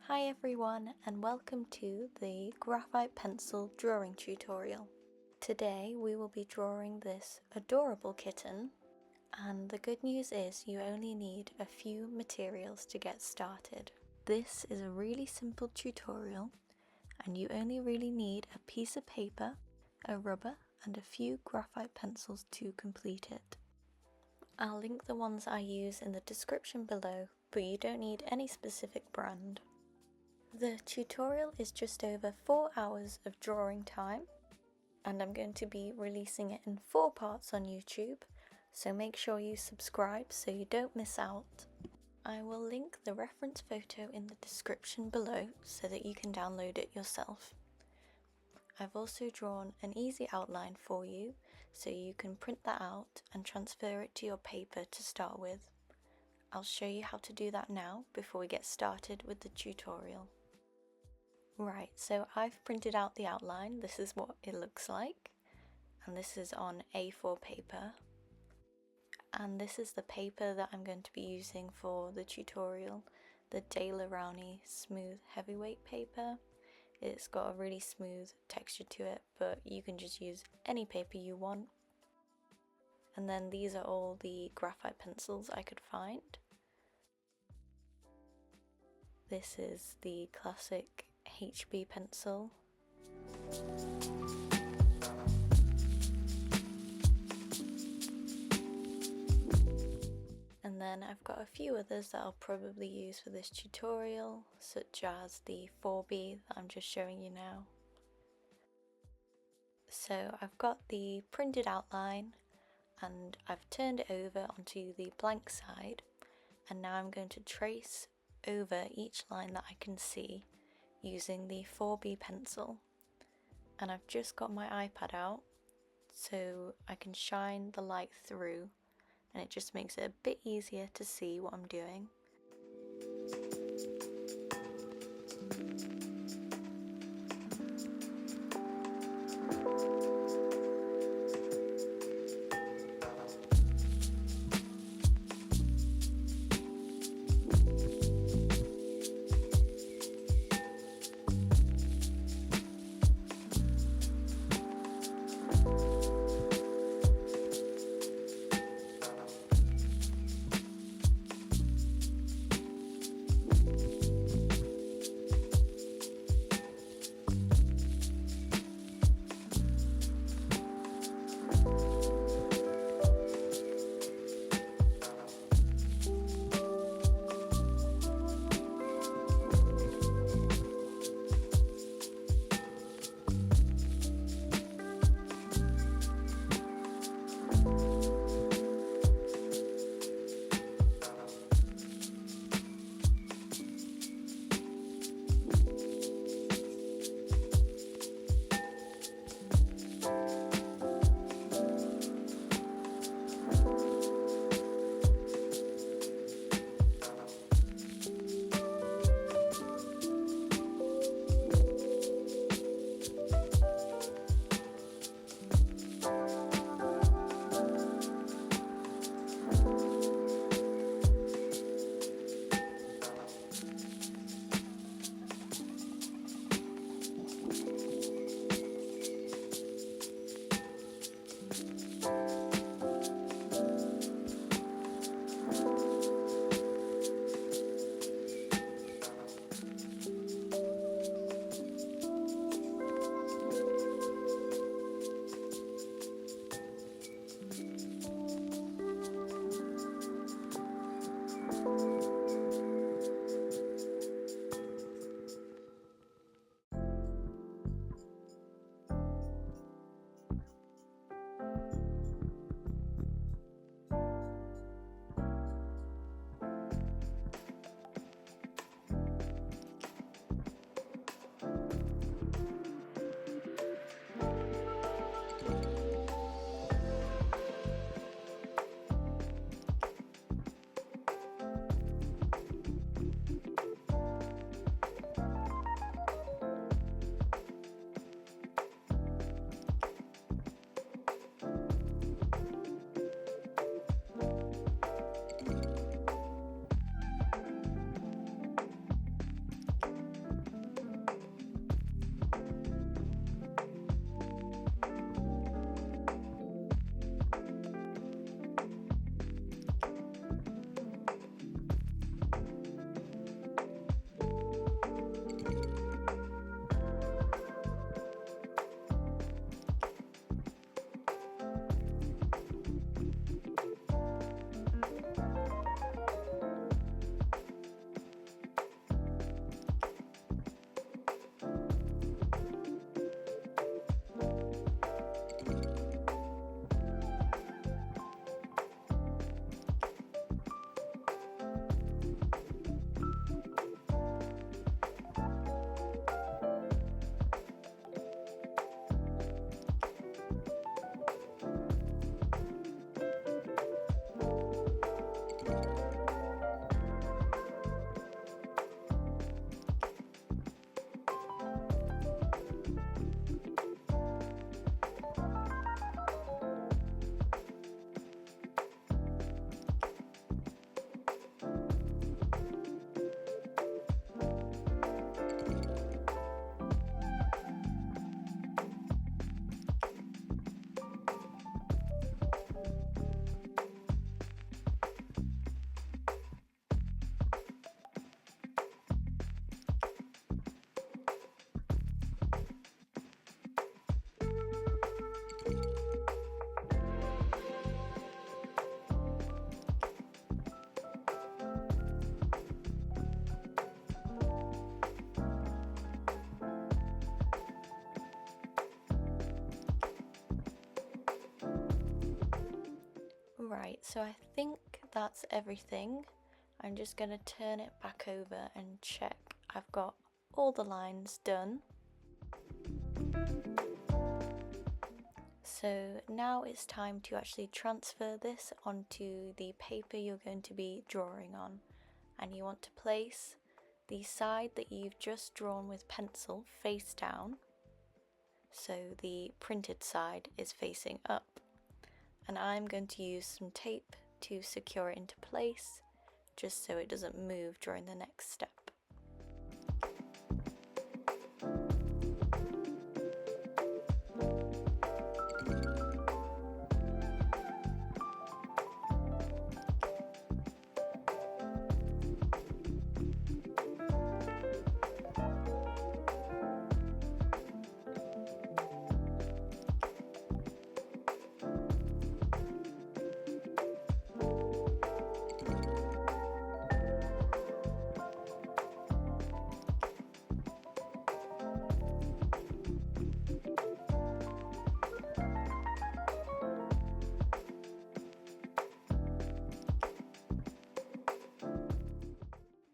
Hi everyone and welcome to the graphite pencil drawing tutorial. Today we will be drawing this adorable kitten, and the good news is you only need a few materials to get started. This is a really simple tutorial and you only really need a piece of paper, a rubber and a few graphite pencils to complete it. I'll link the ones I use in the description below, but you don't need any specific brand. The tutorial is just over 4 hours of drawing time, and I'm going to be releasing it in 4 parts on YouTube, so make sure you subscribe so you don't miss out. I will link the reference photo in the description below so that you can download it yourself. I've also drawn an easy outline for you so you can print that out and transfer it to your paper to start with. I'll show you how to do that now before we get started with the tutorial. Right, so I've printed out the outline. This is what it looks like, and this is on A4 paper, and this is the paper that I'm going to be using for the tutorial, the Daler-Rowney smooth heavyweight paper. It's got a really smooth texture to it, but you can just use any paper you want. And then these are all the graphite pencils I could find. This is the classic HB pencil. And then I've got a few others that I'll probably use for this tutorial, such as the 4B that I'm just showing you now. So I've got the printed outline and I've turned it over onto the blank side, and now I'm going to trace over each line that I can see using the 4B pencil. And I've just got my iPad out so I can shine the light through, and it just makes it a bit easier to see what I'm doing. Right, so I think that's everything. I'm just going to turn it back over and check I've got all the lines done. So now it's time to actually transfer this onto the paper you're going to be drawing on, and you want to place the side that you've just drawn with pencil face down, so the printed side is facing up, and I'm going to use some tape to secure it into place just so it doesn't move during the next step.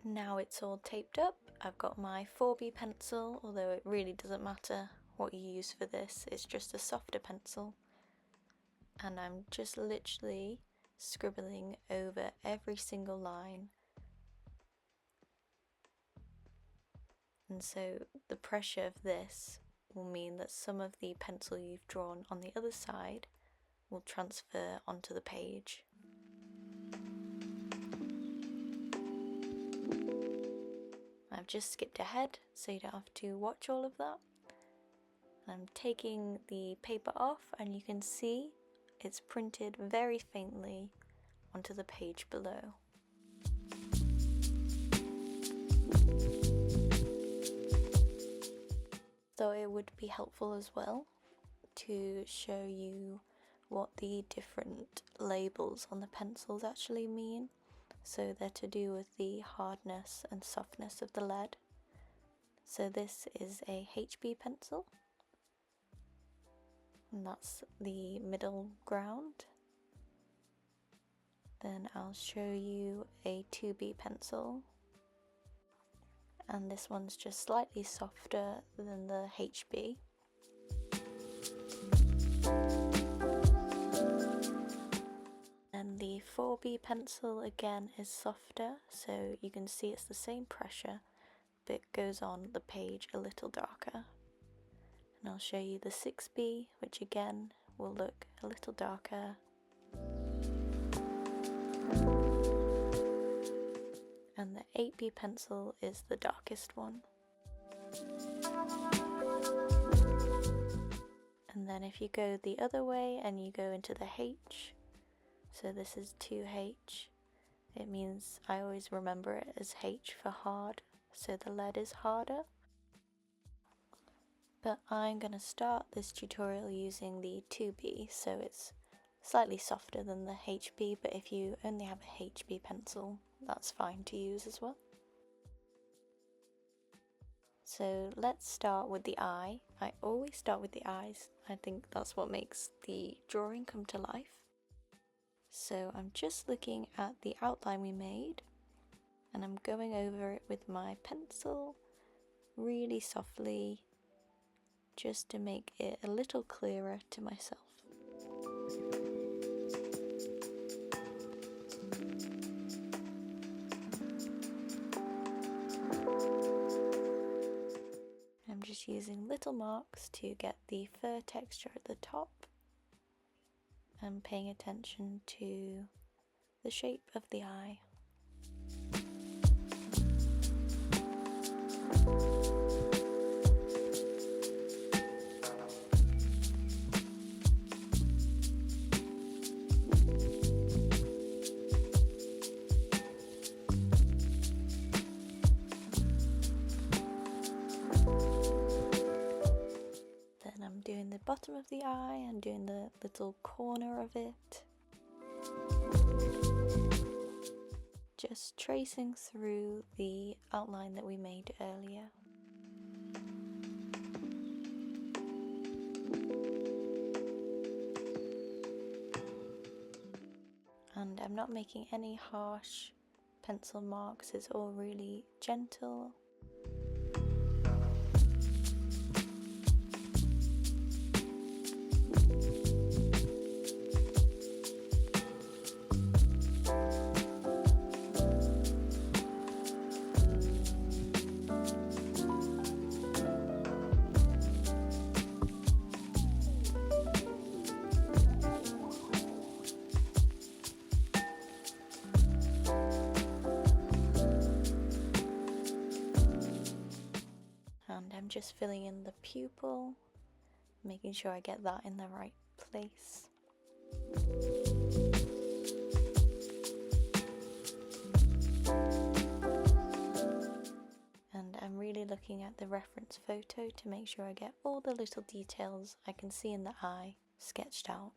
Now it's all taped up, I've got my 4B pencil, although it really doesn't matter what you use for this, it's just a softer pencil. And I'm just literally scribbling over every single line. And so the pressure of this will mean that some of the pencil you've drawn on the other side will transfer onto the page. I've just skipped ahead so you don't have to watch all of that. I'm taking the paper off and you can see it's printed very faintly onto the page below. So it would be helpful as well to show you what the different labels on the pencils actually mean. So they're to do with the hardness and softness of the lead. So this is a HB pencil, and that's the middle ground. Then I'll show you a 2B pencil, and this one's just slightly softer than the HB. And the 4B pencil again is softer, so you can see it's the same pressure, but it goes on the page a little darker. And I'll show you the 6B, which again will look a little darker. And the 8B pencil is the darkest one. And then if you go the other way and you go into the H, so this is 2H, it means I always remember it as H for hard, so the lead is harder. But I'm going to start this tutorial using the 2B, so it's slightly softer than the HB, but if you only have a HB pencil, that's fine to use as well. So let's start with the eye. I always start with the eyes. I think that's what makes the drawing come to life. So I'm just looking at the outline we made, and I'm going over it with my pencil really softly, just to make it a little clearer to myself. I'm just using little marks to get the fur texture at the top and paying attention to the shape of the eye. Doing the bottom of the eye and doing the little corner of it. Just tracing through the outline that we made earlier. I'm not making any harsh pencil marks, it's all really gentle. And I'm just filling in the pupil, making sure I get that in the right place. And I'm really looking at the reference photo to make sure I get all the little details I can see in the eye sketched out.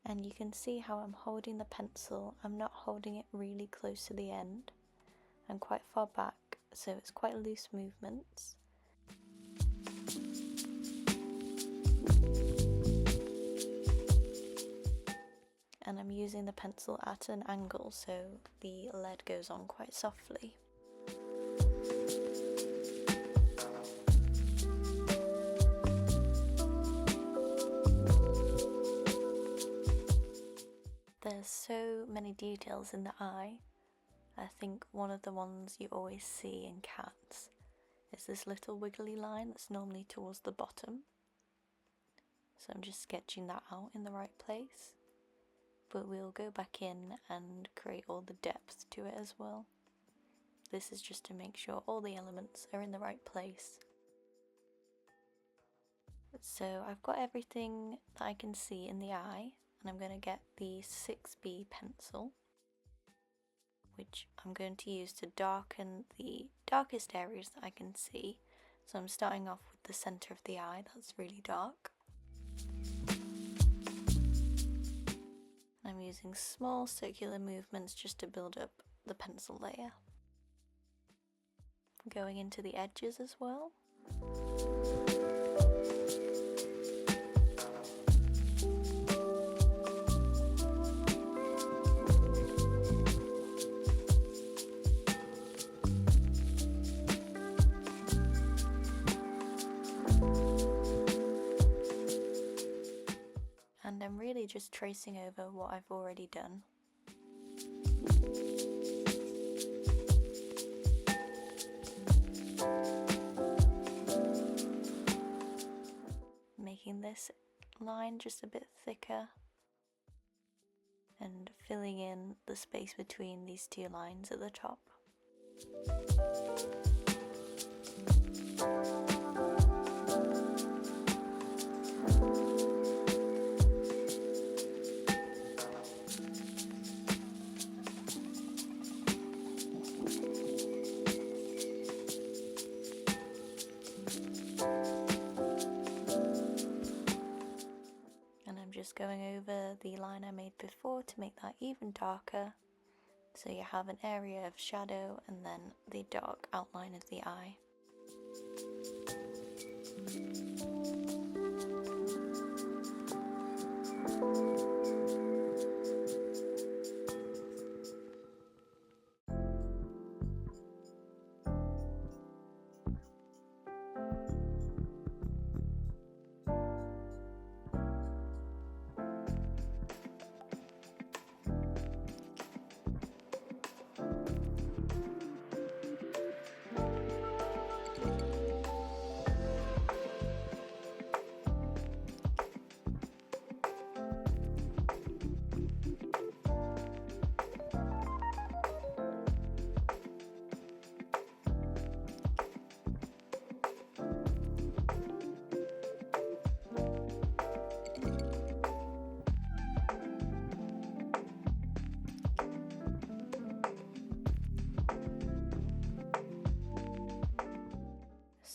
And you can see how I'm holding the pencil. I'm not holding it really close to the end. I'm quite far back, so it's quite loose movements. And I'm using the pencil at an angle so the lead goes on quite softly. There's so many details in the eye. I think one of the ones you always see in cats is this little wiggly line that's normally towards the bottom. So I'm just sketching that out in the right place. But we'll go back in and create all the depth to it as well. This is just to make sure all the elements are in the right place. So I've got everything that I can see in the eye, and I'm going to get the 6B pencil, which I'm going to use to darken the darkest areas that I can see. So I'm starting off with the centre of the eye, that's really dark. I'm using small circular movements just to build up the pencil layer. Going into the edges as well. And I'm really just tracing over what I've already done. Making this line just a bit thicker and filling in the space between these two lines at the top. Just going over the line I made before to make that even darker, so you have an area of shadow and then the dark outline of the eye.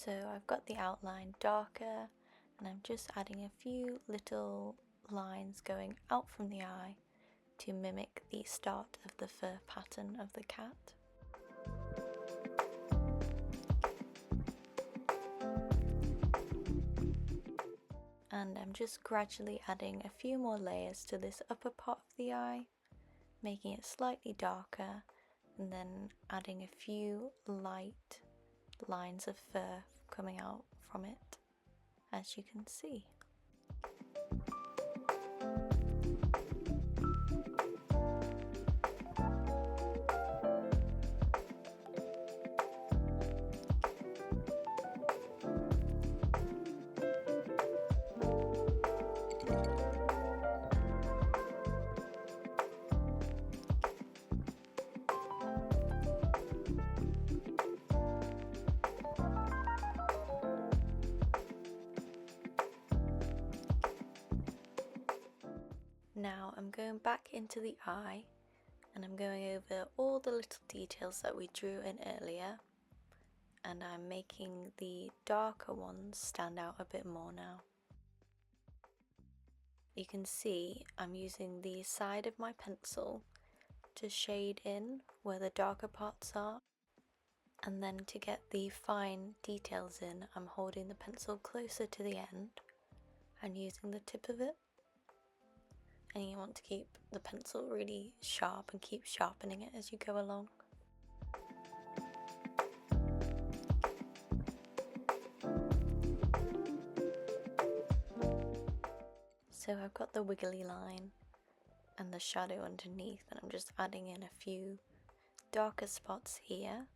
So I've got the outline darker And I'm just adding a few little lines going out from the eye to mimic the start of the fur pattern of the cat. And I'm just gradually adding a few more layers to this upper part of the eye, making it slightly darker, and then adding a few light lines of fur coming out from it, as you can see. Now I'm going back into the eye and I'm going over all the little details that we drew in earlier, and I'm making the darker ones stand out a bit more now. You can see I'm using the side of my pencil to shade in where the darker parts are, and then to get the fine details in, I'm holding the pencil closer to the end and using the tip of it. And you want to keep the pencil really sharp and keep sharpening it as you go along. So I've got the wiggly line and the shadow underneath, and I'm just adding in a few darker spots here.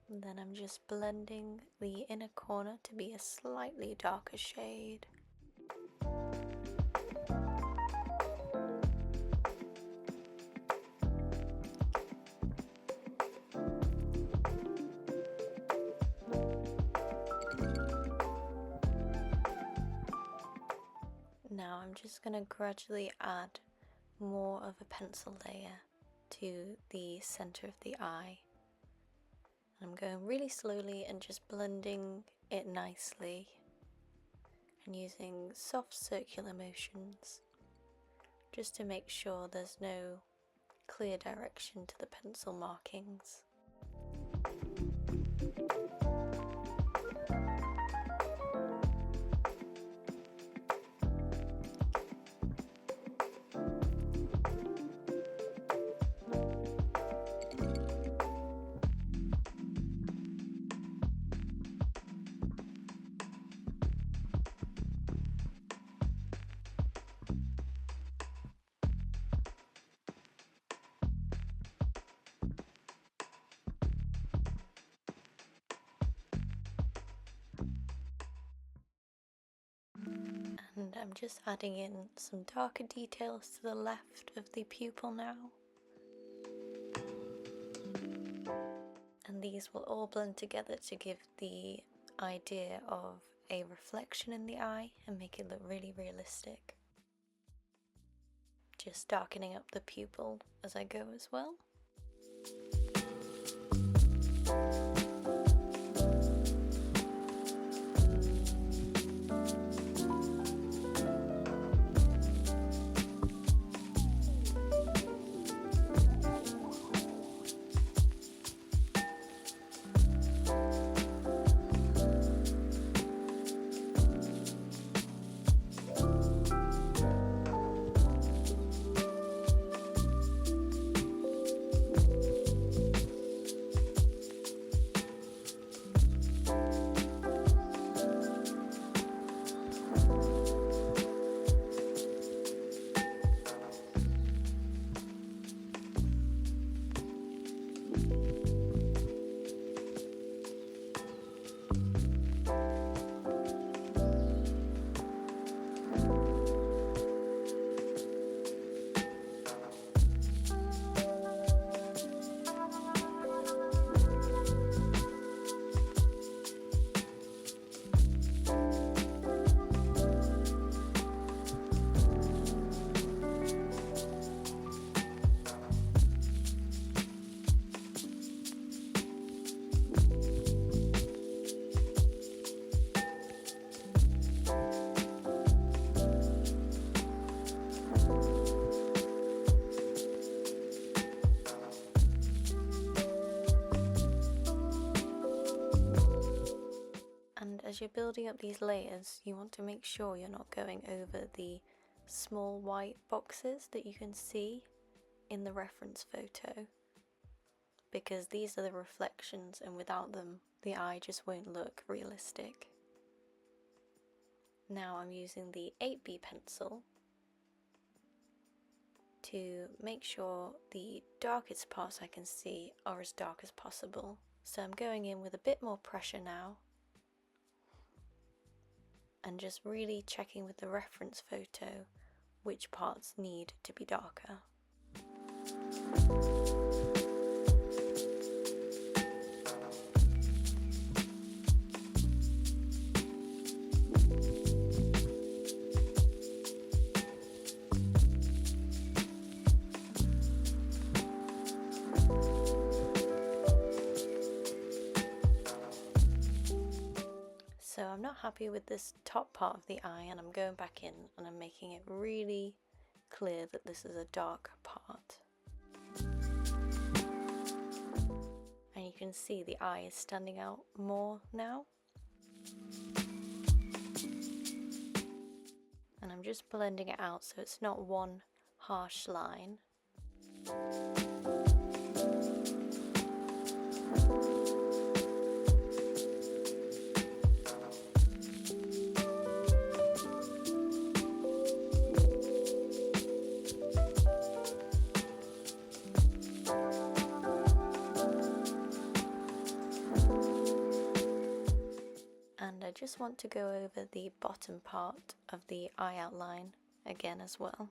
And then I'm just blending the inner corner to be a slightly darker shade. Now I'm just going to gradually add more of a pencil layer to the center of the eye. I'm going really slowly and just blending it nicely and using soft circular motions just to make sure there's no clear direction to the pencil markings. And I'm just adding in some darker details to the left of the pupil now. And these will all blend together to give the idea of a reflection in the eye and make it look really realistic. Just darkening up the pupil as I go as well. you're building up these layers, you want to make sure you're not going over the small white boxes that you can see in the reference photo, because these are the reflections and without them the eye just won't look realistic. Now I'm using the 8B pencil to make sure the darkest parts I can see are as dark as possible. So I'm going in with a bit more pressure now and just really checking with the reference photo which parts need to be darker. So I'm not happy with this top part of the eye, and I'm going back in and I'm making it really clear that this is a dark part. And you can see the eye is standing out more now. And I'm just blending it out so it's not one harsh line. And I just want to go over the bottom part of the eye outline again as well.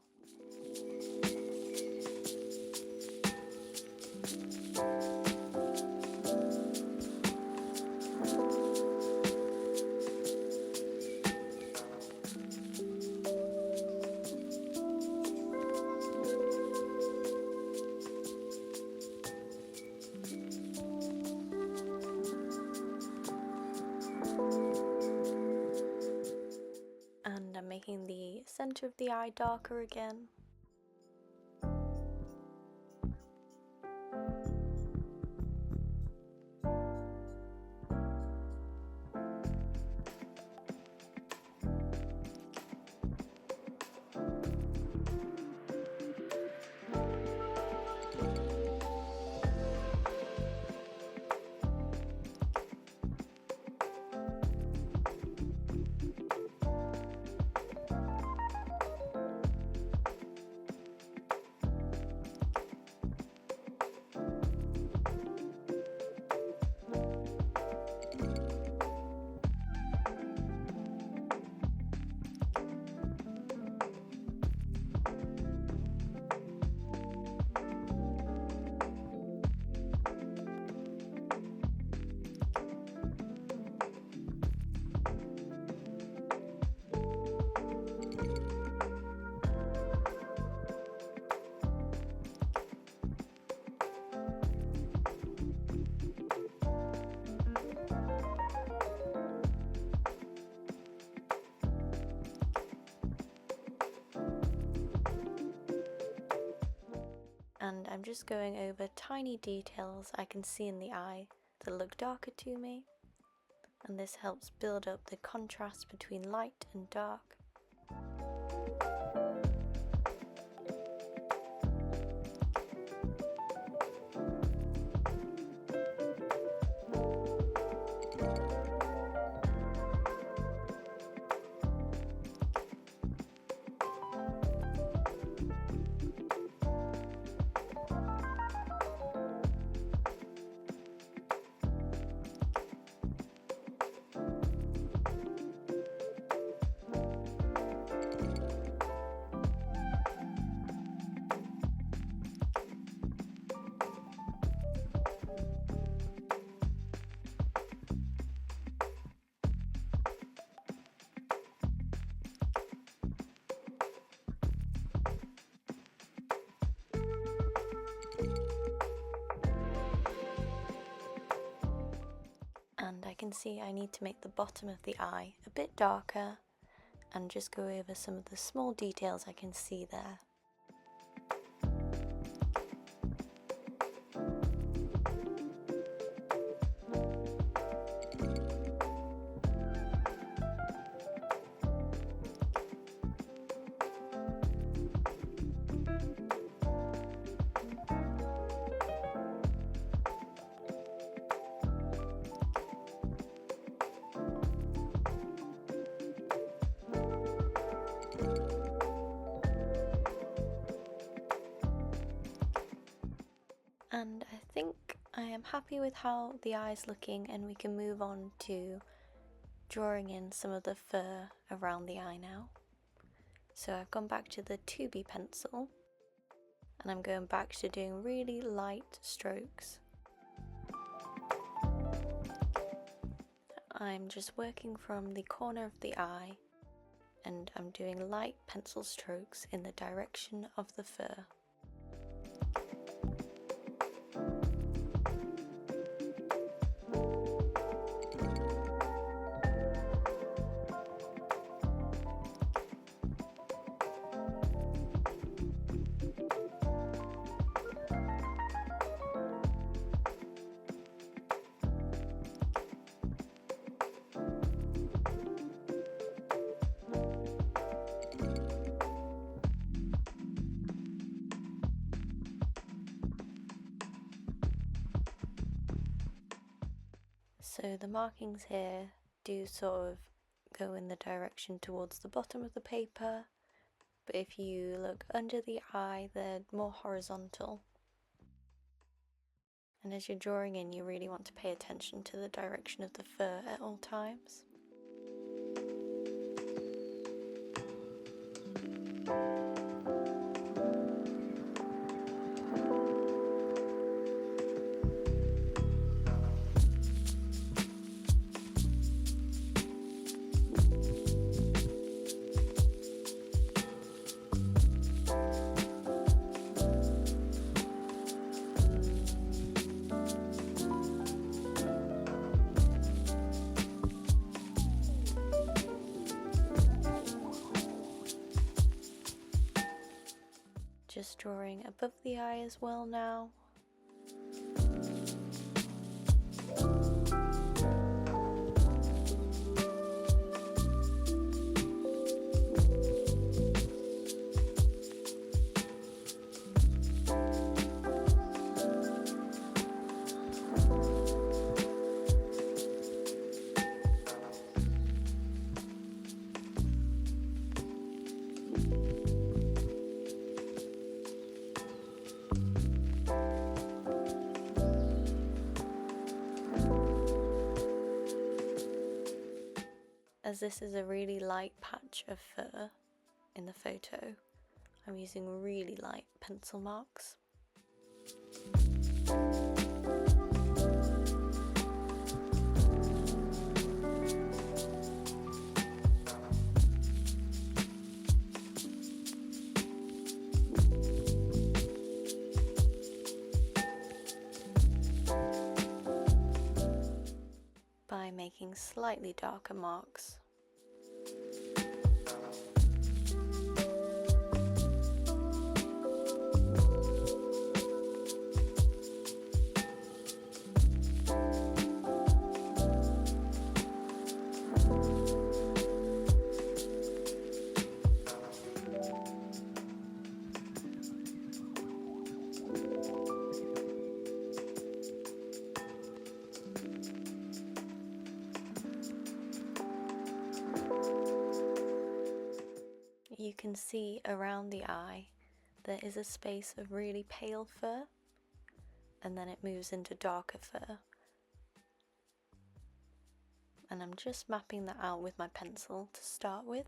And I'm making the center of the eye darker again. And I'm just going over tiny details I can see in the eye that look darker to me, and this helps build up the contrast between light and dark. And I can see I need to make the bottom of the eye a bit darker and just go over some of the small details I can see there. And I think I am happy with how the eye is looking, and we can move on to drawing in some of the fur around the eye now. So I've gone back to the 2B pencil and I'm going back to doing really light strokes. I'm just working from the corner of the eye and I'm doing light pencil strokes in the direction of the fur. So the markings here do sort of go in the direction towards the bottom of the paper, but if you look under the eye, they're more horizontal. And as you're drawing in, you really want to pay attention to the direction of the fur at all times. Just drawing above the eye as well now. As this is a really light patch of fur in the photo, I'm using really light pencil marks. By making slightly darker marks. You can see around the eye there is a space of really pale fur and then it moves into darker fur, and I'm just mapping that out with my pencil to start with.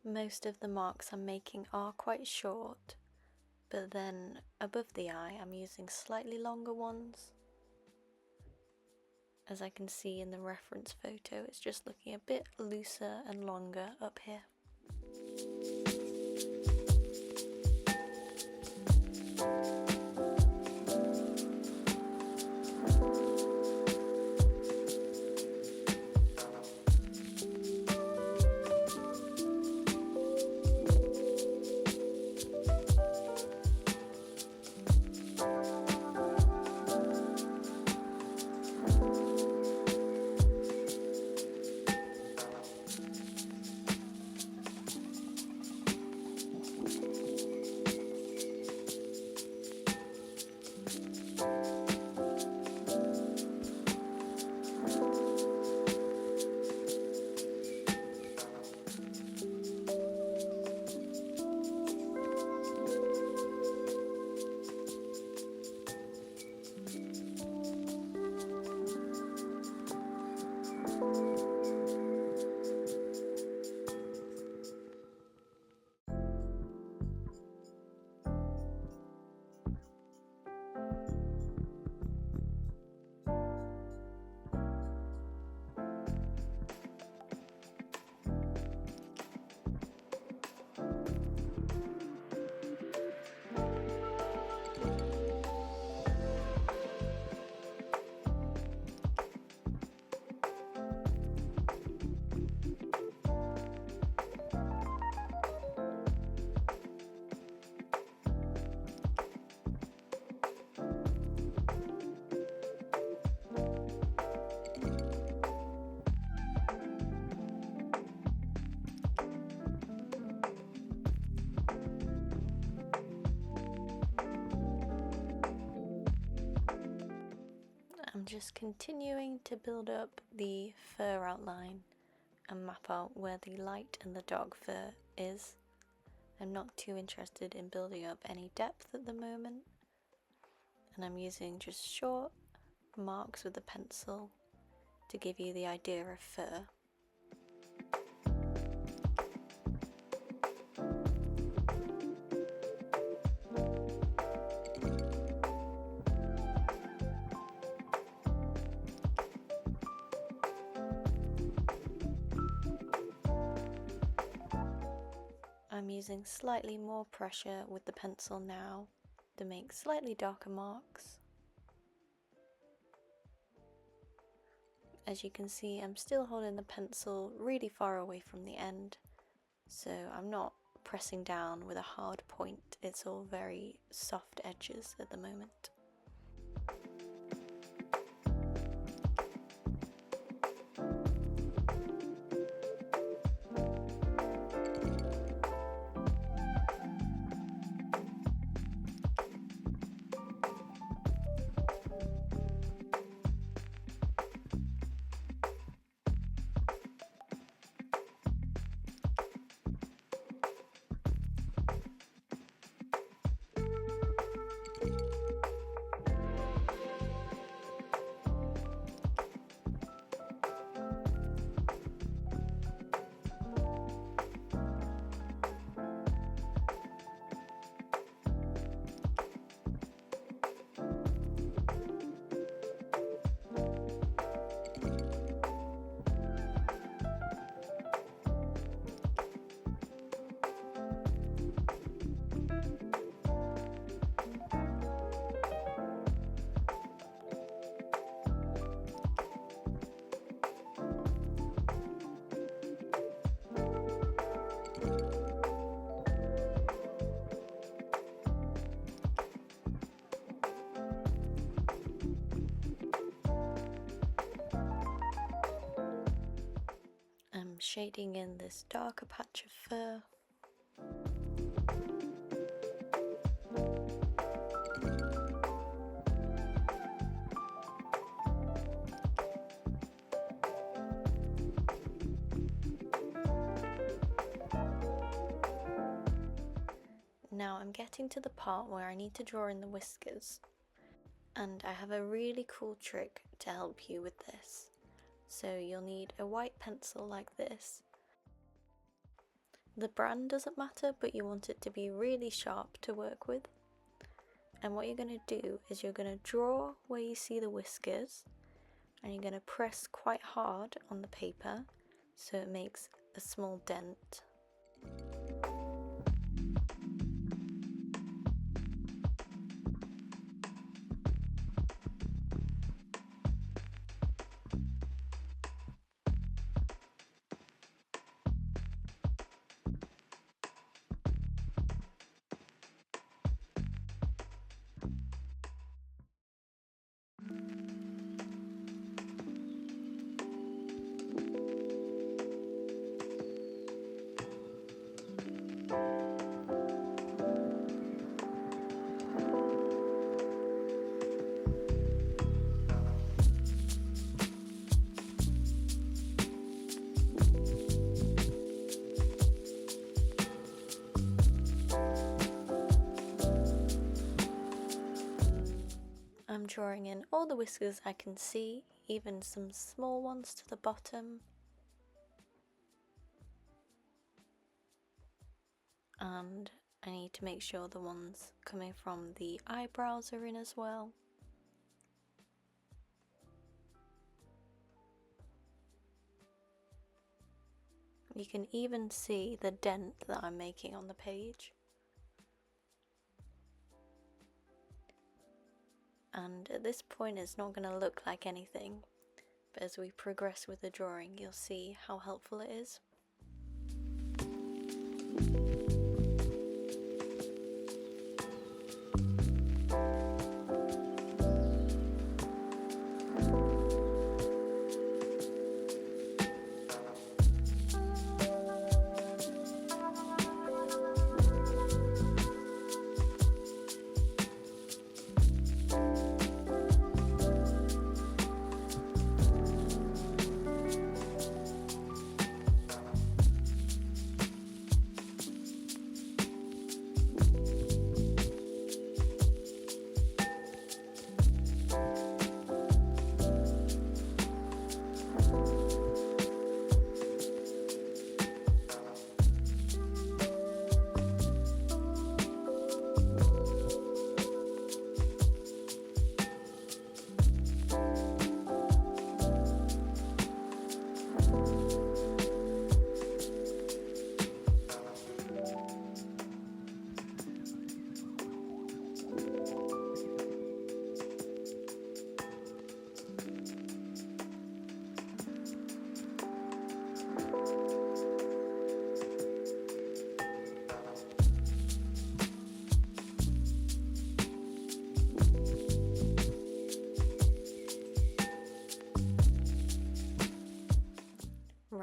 Most of the marks I'm making are quite short, but then above the eye I'm using slightly longer ones. As I can see in the reference photo, it's just looking a bit looser and longer up here. just continuing to build up the fur outline and map out where the light and the dark fur is. I'm not too interested in building up any depth at the moment, and I'm using just short marks with the pencil to give you the idea of fur. I'm using slightly more pressure with the pencil now to make slightly darker marks. As you can see, I'm still holding the pencil really far away from the end, so I'm not pressing down with a hard point. It's all very soft edges at the moment. I'm shading in this darker patch of fur. Now I'm getting to the part where I need to draw in the whiskers, and I have a really cool trick to help you with this. So you'll need a white pencil like this. The brand doesn't matter, but you want it to be really sharp to work with. And what you're going to do is you're going to draw where you see the whiskers, and you're going to press quite hard on the paper so it makes a small dent. I'm drawing in all the whiskers I can see, even some small ones to the bottom. And I need to make sure the ones coming from the eyebrows are in as well. You can even see the dent that I'm making on the page. And at this point it's not going to look like anything, but as we progress with the drawing you'll see how helpful it is.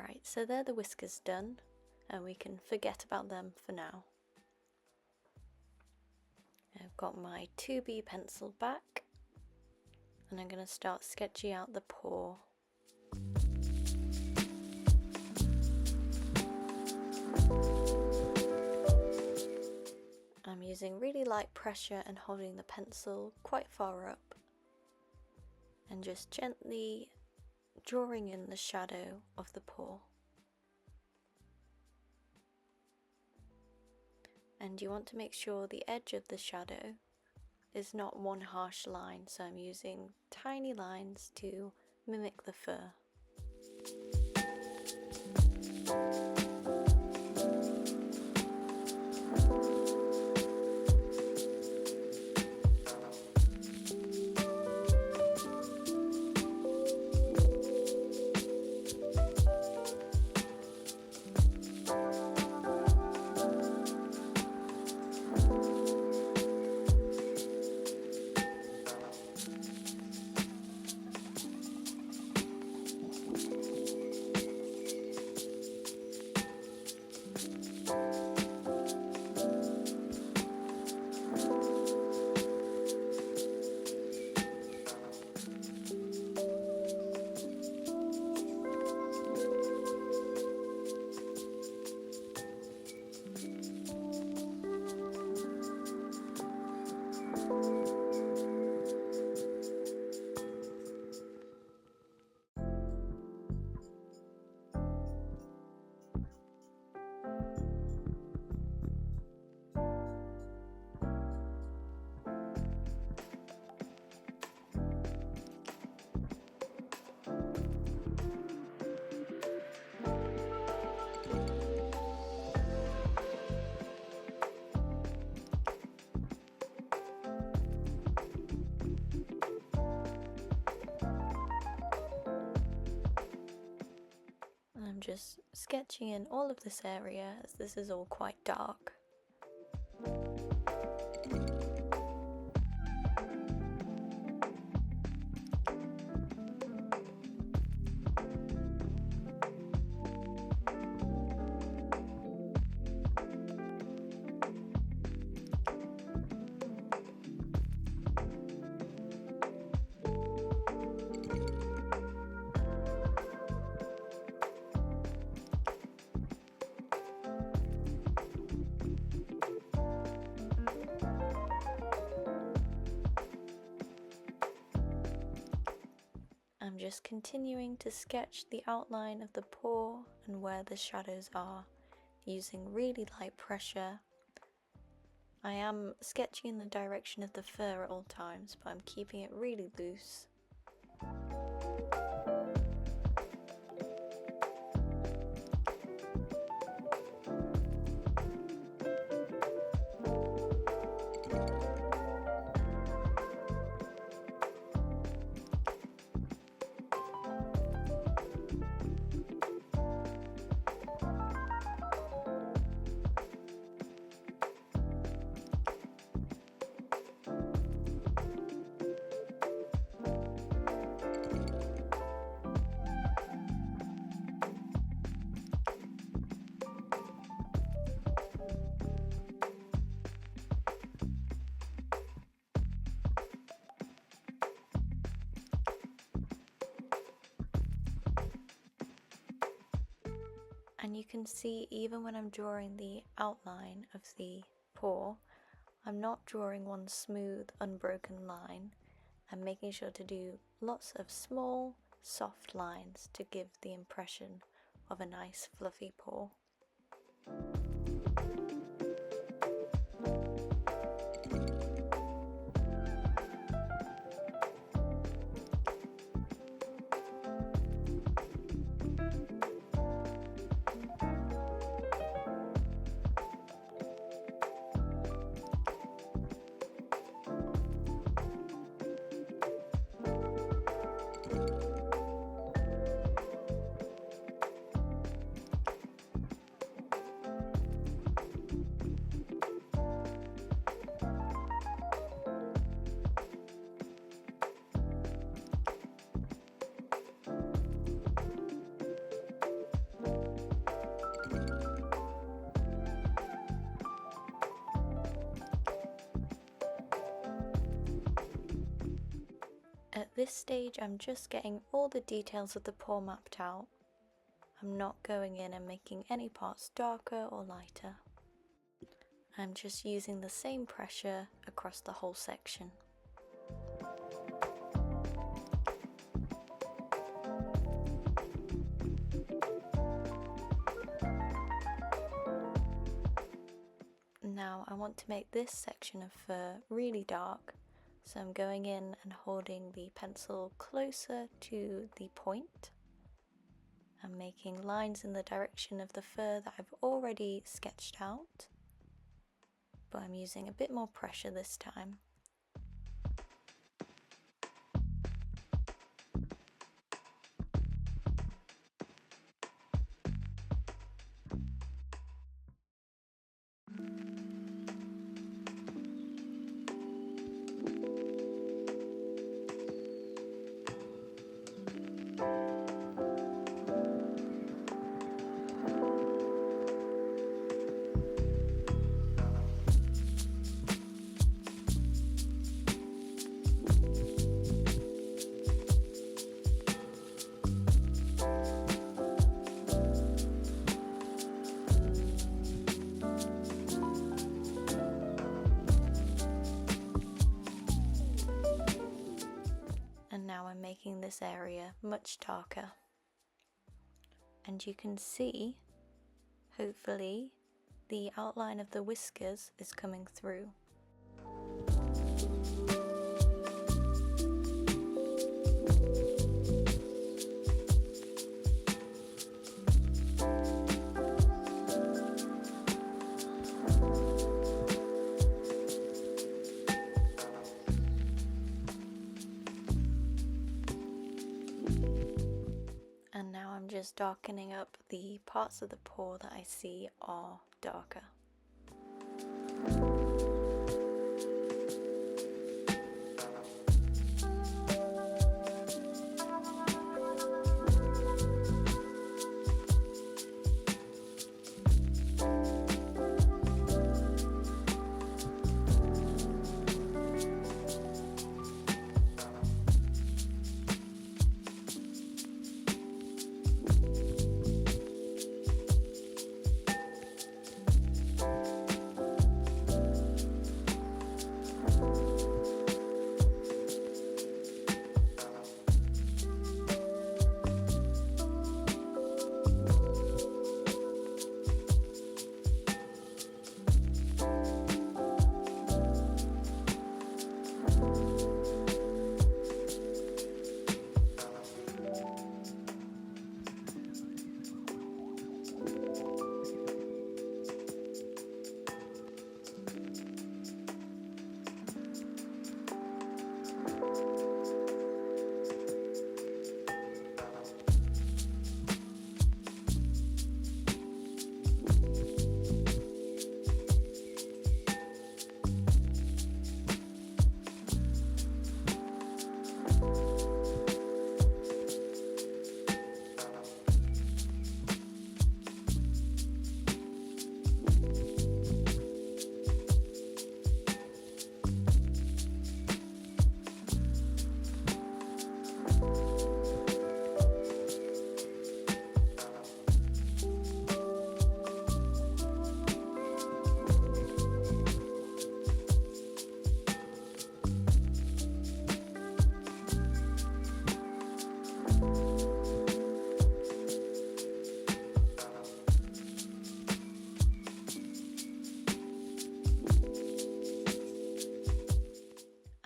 Right, so they're the whiskers done, and we can forget about them for now. I've got my 2B pencil back, and I'm going to start sketching out the paw. I'm using really light pressure and holding the pencil quite far up, and just gently drawing in the shadow of the paw. And you want to make sure the edge of the shadow is not one harsh line, so I'm using tiny lines to mimic the fur. I'm just sketching in all of this area as this is all quite dark. I'm just continuing to sketch the outline of the paw and where the shadows are, using really light pressure. I am sketching in the direction of the fur at all times, but I'm keeping it really loose. And you can see even when I'm drawing the outline of the paw, I'm not drawing one smooth, unbroken line. I'm making sure to do lots of small, soft lines to give the impression of a nice, fluffy paw. this stage I'm just getting all the details of the paw mapped out. I'm not going in and making any parts darker or lighter. I'm just using the same pressure across the whole section. Now I want to make this section of fur really dark, so I'm going in and holding the pencil closer to the point. I'm making lines in the direction of the fur that I've already sketched out, but I'm using a bit more pressure this time. And now I'm making this area much darker. And you can see, hopefully, the outline of the whiskers is coming through. And now I'm just darkening up the parts of the paw that I see are darker.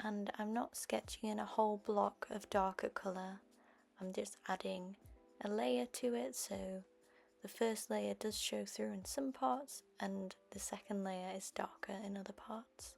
And I'm not sketching in a whole block of darker colour, I'm just adding a layer to it, so the first layer does show through in some parts and the second layer is darker in other parts.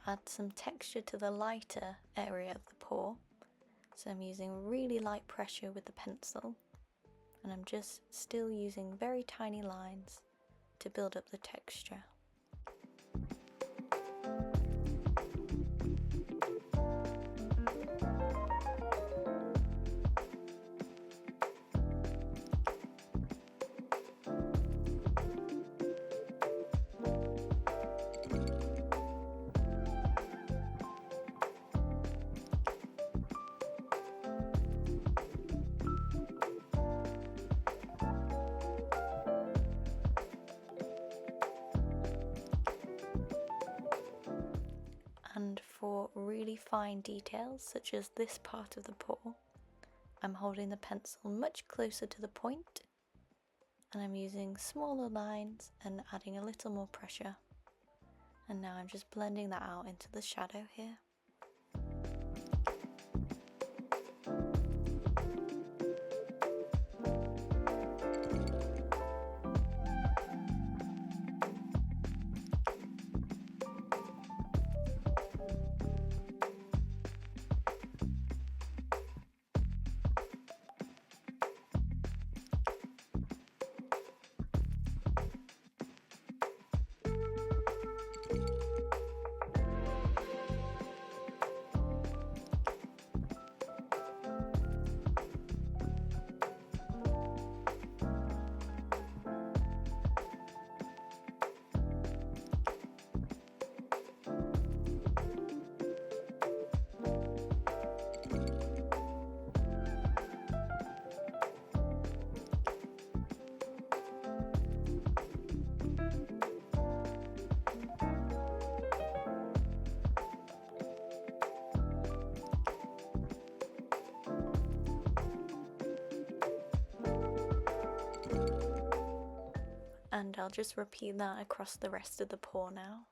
add some texture to the lighter area of the paw. So I'm using really light pressure with the pencil, and I'm just still using very tiny lines to build up the texture. And for really fine details, such as this part of the paw, I'm holding the pencil much closer to the point, and I'm using smaller lines and adding a little more pressure. And now I'm just blending that out into the shadow here. And I'll just repeat that across the rest of the paw now.